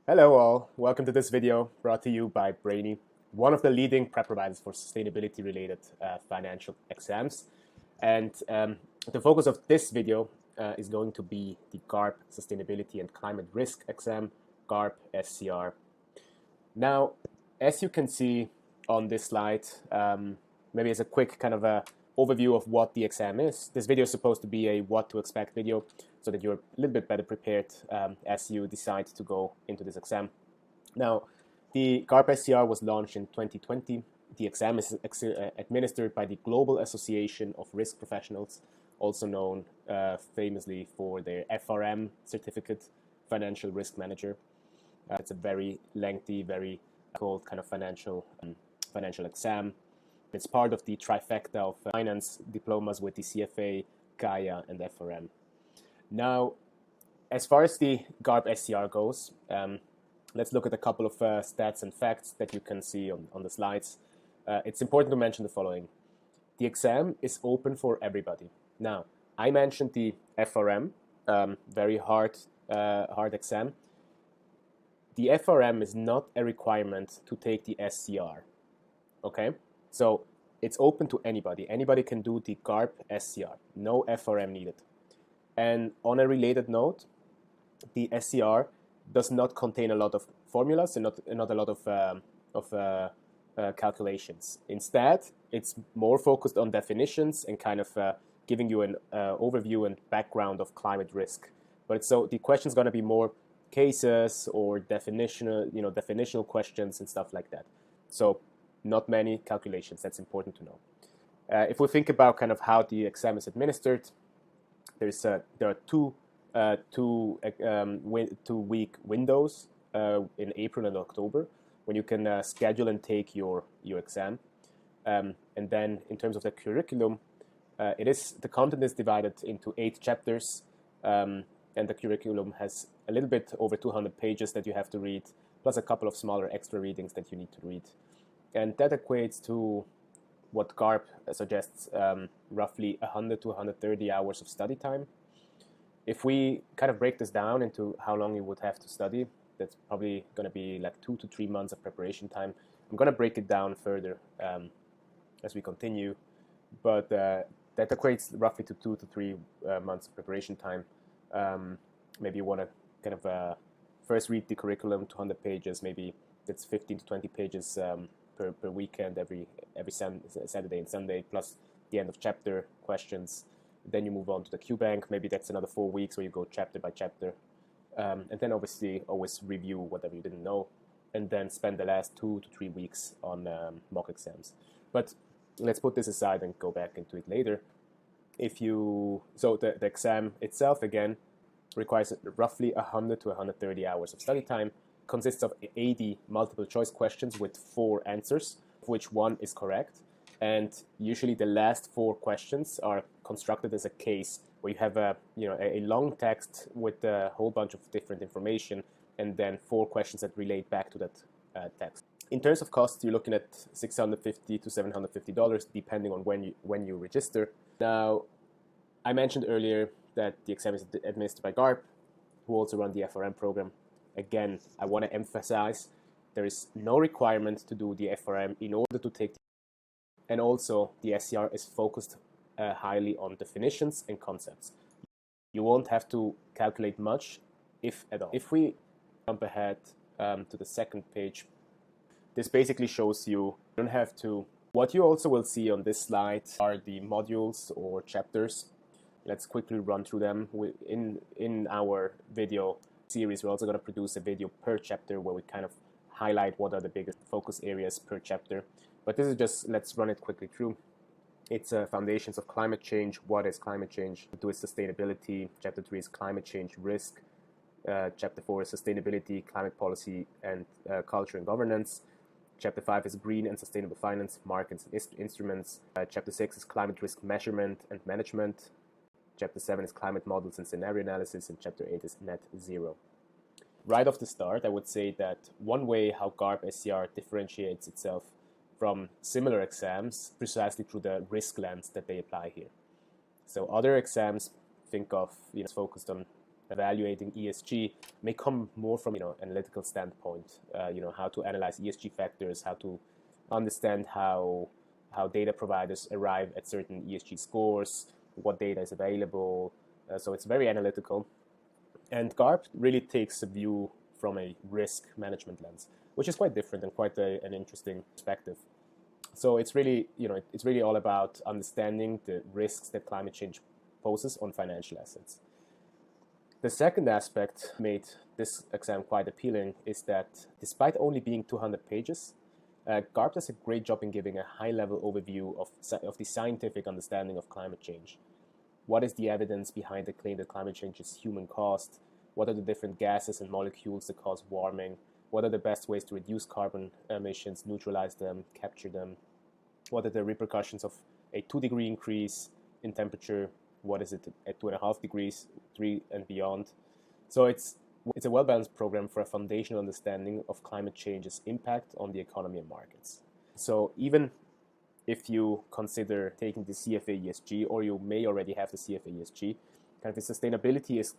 Hello all, welcome to this video brought to you by Brainie, one of the leading prep providers for sustainability-related financial exams. And the focus of this video is going to be the GARP Sustainability and Climate Risk exam, GARP SCR. Now, as you can see on this slide, maybe as a quick kind of a overview of what the exam is. This video is supposed to be a what to expect video so that you're a little bit better prepared as you decide to go into this exam. Now, the GARP SCR was launched in 2020. The exam is administered by the Global Association of Risk Professionals, also known famously for their FRM certificate, Financial Risk Manager. It's a very lengthy, very cold kind of financial exam. It's part of the trifecta of finance diplomas with the CFA, Gaia, and FRM. Now, as far as the GARP SCR goes, let's look at a couple of stats and facts that you can see on the slides. It's important to mention the following. The exam is open for everybody. Now, I mentioned the FRM, very hard exam. The FRM is not a requirement to take the SCR, okay? So it's open to anybody. Anybody can do the GARP SCR. No FRM needed. And on a related note, the SCR does not contain a lot of formulas and not a lot of calculations. Instead, it's more focused on definitions and kind of giving you an overview and background of climate risk. But so the question's going to be more cases or definitional questions and stuff like that. So not many calculations. That's important to know. If we think about kind of how the exam is administered, there are two week windows in April and October when you can schedule and take your exam. And then in terms of the curriculum, the content is divided into 8 chapters, and the curriculum has a little bit over 200 pages that you have to read, plus a couple of smaller extra readings that you need to read. And that equates to what GARP suggests, roughly 100 to 130 hours of study time. If we kind of break this down into how long you would have to study, that's probably going to be like 2 to 3 months of preparation time. I'm going to break it down further as we continue, but that equates roughly to 2 to 3 months of preparation time. Maybe you want to kind of first read the curriculum, 200 pages, maybe that's 15 to 20 pages per weekend, every Saturday and Sunday, plus the end of chapter questions. Then you move on to the QBank. Maybe that's another 4 weeks where you go chapter by chapter. And then obviously always review whatever you didn't know, and then spend the last 2 to 3 weeks on mock exams. But let's put this aside and go back into it later. So the exam itself, again, requires roughly 100 to 130 hours of study time, consists of 80 multiple choice questions with 4 answers, of which 1 is correct. And usually the last 4 questions are constructed as a case where you have a long text with a whole bunch of different information, and then 4 questions that relate back to that text. In terms of cost, you're looking at $650 to $750 depending on when you register. Now, I mentioned earlier that the exam is administered by GARP, who also run the FRM program. Again, I want to emphasize there is no requirement to do the FRM in order to take the exam. And also, the SCR is focused highly on definitions and concepts. You won't have to calculate much, if at all. If we jump ahead to the second page, this basically shows you don't have to. What you also will see on this slide are the modules or chapters. Let's quickly run through them. In our video series, we're also going to produce a video per chapter where we kind of highlight what are the biggest focus areas per chapter. But this is just, let's run it quickly through. It's Foundations of Climate Change. What is climate change? 2 is Sustainability. Chapter 3 is Climate Change Risk. Chapter 4 is Sustainability, Climate Policy, and Culture and Governance. Chapter 5 is Green and Sustainable Finance, Markets and Instruments. Chapter 6 is Climate Risk Measurement and Management. Chapter 7 is Climate Models and Scenario Analysis. And Chapter 8 is Net Zero. Right off the start, I would say that one way how GARP SCR differentiates itself from similar exams precisely through the risk lens that they apply here. So other exams think of focused on evaluating ESG may come more from analytical standpoint. How to analyze ESG factors, how to understand how data providers arrive at certain ESG scores, what data is available. So it's very analytical. And GARP really takes a view from a risk management lens, which is quite different and quite an interesting perspective. So it's really, it's really all about understanding the risks that climate change poses on financial assets. The second aspect made this exam quite appealing is that despite only being 200 pages, GARP does a great job in giving a high-level overview of the scientific understanding of climate change. What is the evidence behind the claim that climate change is human-caused? What are the different gases and molecules that cause warming? What are the best ways to reduce carbon emissions, neutralize them, capture them? What are the repercussions of a 2-degree increase in temperature? What is it at 2.5 degrees, 3 and beyond? So it's a well-balanced program for a foundational understanding of climate change's impact on the economy and markets. So even if you consider taking the CFA ESG, or you may already have the CFA ESG, kind of the sustainability is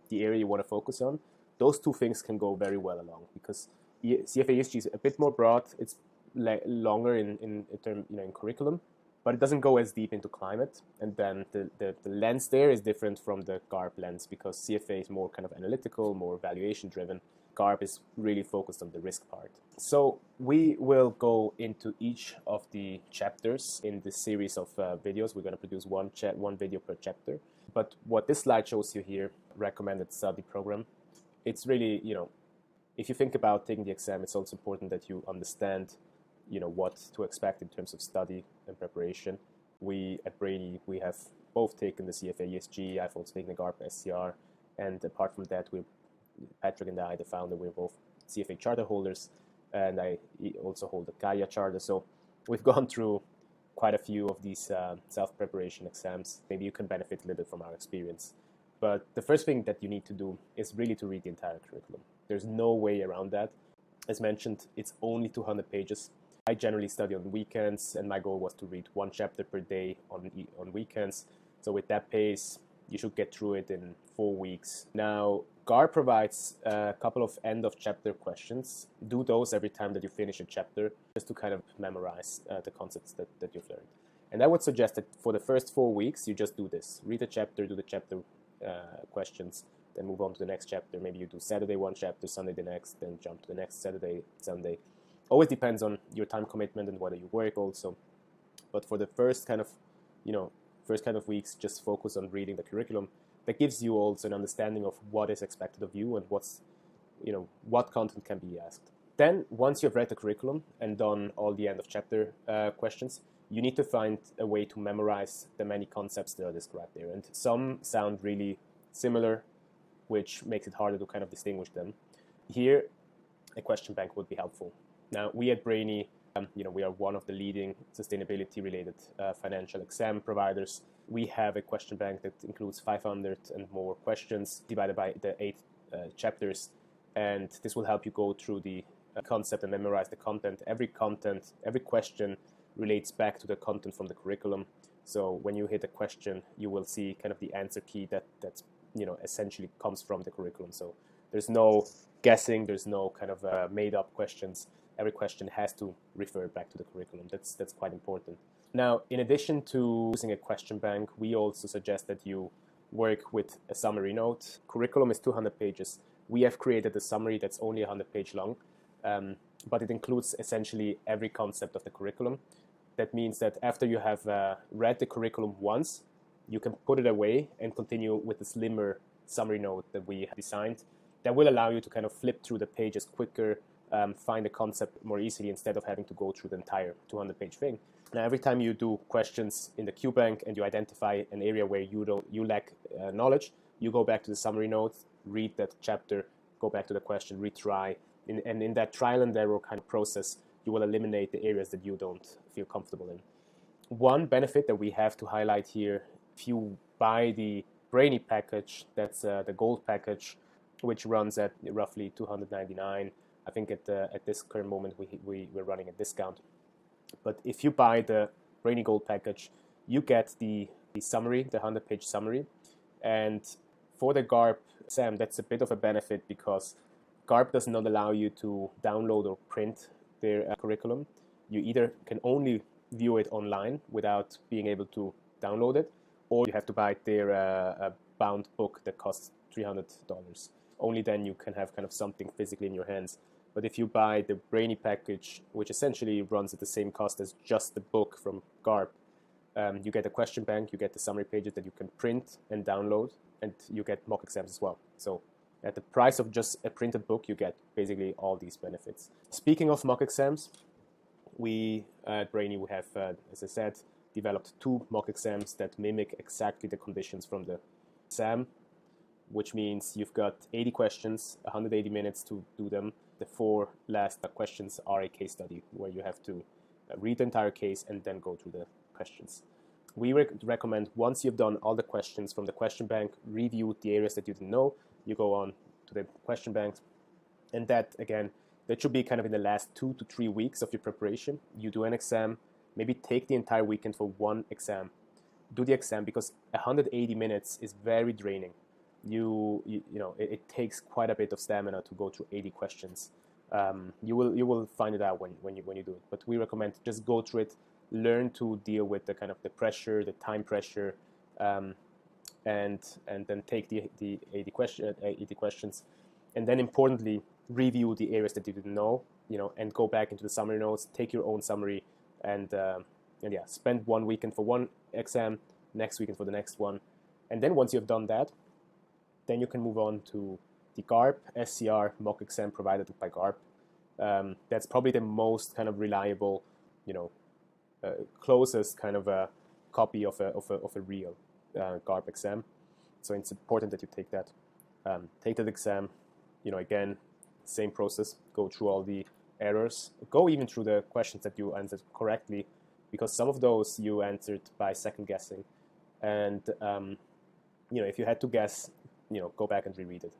the area you want to focus on. Those two things can go very well along, because CFA ESG is a bit more broad. It's longer in curriculum, but it doesn't go as deep into climate. And then the lens there is different from the GARP lens, because CFA is more kind of analytical, more valuation driven. GARP is really focused on the risk part. So we will go into each of the chapters in this series of videos. We're going to produce one video per chapter. But what this slide shows you here, recommended study program, it's really, if you think about taking the exam, it's also important that you understand what to expect in terms of study and preparation. We at Brainie, we have both taken the CFA ESG. I've also taken the GARP SCR, and apart from that, Patrick and I, the founder, we're both CFA charter holders, and I also hold the Gaia charter. So we've gone through quite a few of these self-preparation exams. Maybe you can benefit a little bit from our experience. But the first thing that you need to do is really to read the entire curriculum. There's no way around that. As mentioned, it's only 200 pages. I generally study on weekends, and my goal was to read one chapter per day on weekends. So with that pace, you should get through it in 4 weeks. Now, GARP provides a couple of end-of-chapter questions. Do those every time that you finish a chapter, just to kind of memorize the concepts that you've learned. And I would suggest that for the first 4 weeks, you just do this. Read a chapter, do the chapter questions, then move on to the next chapter. Maybe you do Saturday one chapter, Sunday the next, then jump to the next Saturday, Sunday. Always depends on your time commitment and whether you work also. But for the first kind of weeks, just focus on reading the curriculum. That gives you also an understanding of what is expected of you and what content can be asked. Then, once you've read the curriculum and done all the end of chapter questions, you need to find a way to memorize the many concepts that are described there. And some sound really similar, which makes it harder to kind of distinguish them. Here, a question bank would be helpful. Now, we at Brainie, we are one of the leading sustainability-related financial exam providers. We have a question bank that includes 500 and more questions divided by the 8 chapters, and this will help you go through the concept and memorize the content. Every question relates back to the content from the curriculum. So when you hit a question, you will see kind of the answer key that's essentially comes from the curriculum. So there's no guessing, there's no kind of made-up questions. Every question has to refer back to the curriculum. That's quite important. Now, in addition to using a question bank, we also suggest that you work with a summary note. Curriculum is 200 pages. We have created a summary that's only 100 pages long, but it includes essentially every concept of the curriculum. That means that after you have read the curriculum once, you can put it away and continue with the slimmer summary note that we have designed. That will allow you to kind of flip through the pages quicker, find the concept more easily instead of having to go through the entire 200-page thing. Now, every time you do questions in the Q bank and you identify an area where you lack knowledge, you go back to the summary notes, read that chapter, go back to the question, retry. And in that trial and error kind of process, you will eliminate the areas that you don't feel comfortable in. One benefit that we have to highlight here, if you buy the Brainie package, that's the gold package, which runs at roughly $299. I think at this current moment we're running a discount. But if you buy the Brainie Gold package, you get the summary, the 100-page summary. And for the GARP exam, that's a bit of a benefit because GARP does not allow you to download or print their curriculum. You either can only view it online without being able to download it, or you have to buy their bound book that costs $300. Only then you can have kind of something physically in your hands. But if you buy the Brainie package, which essentially runs at the same cost as just the book from GARP, you get a question bank, you get the summary pages that you can print and download, and you get mock exams as well. So at the price of just a printed book, you get basically all these benefits. Speaking of mock exams, we at Brainie, we have, as I said, developed 2 mock exams that mimic exactly the conditions from the exam, which means you've got 80 questions, 180 minutes to do them. The 4 last questions are a case study where you have to read the entire case and then go through the questions. We recommend once you've done all the questions from the question bank, review the areas that you didn't know, you go on to the question bank, and that, again, that should be kind of in the last 2 to 3 weeks of your preparation. You do an exam, maybe take the entire weekend for one exam. Do the exam because 180 minutes is very draining. You know, it takes quite a bit of stamina to go through 80 questions. You will find it out when you do it. But we recommend just go through it, learn to deal with the kind of the pressure, the time pressure, and then take the 80 questions, and then importantly review the areas that you didn't know, and go back into the summary notes, take your own summary, and yeah, spend one weekend for one exam, next weekend for the next one, and then once you've done that, then you can move on to the GARP SCR mock exam provided by GARP. That's probably the most kind of reliable, closest kind of a copy of a real GARP exam. So it's important that you take that. Take that exam. Again, same process. Go through all the errors. Go even through the questions that you answered correctly, because some of those you answered by second guessing. And if you had to guess, go back and reread it.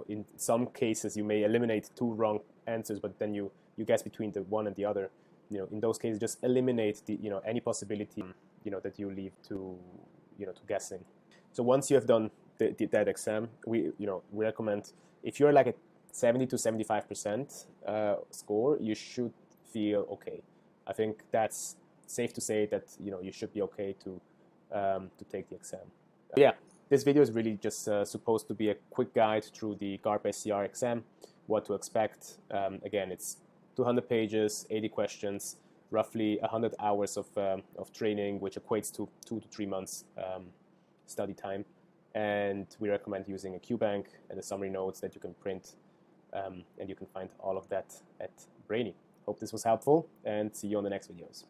In some cases you may eliminate 2 wrong answers, but then you guess between the one and the other. In those cases, just eliminate the any possibility that you leave to to guessing. So once you have done that exam, we recommend, if you're like a 70 to 75% score, you should feel okay. I think that's safe to say that you should be okay to take the exam. Yeah, this video is really just supposed to be a quick guide through the GARP SCR exam, what to expect. Again, it's 200 pages, 80 questions, roughly 100 hours of training, which equates to 2 to 3 months study time. And we recommend using a QBank and the summary notes that you can print, and you can find all of that at Brainie. Hope this was helpful, and see you on the next videos.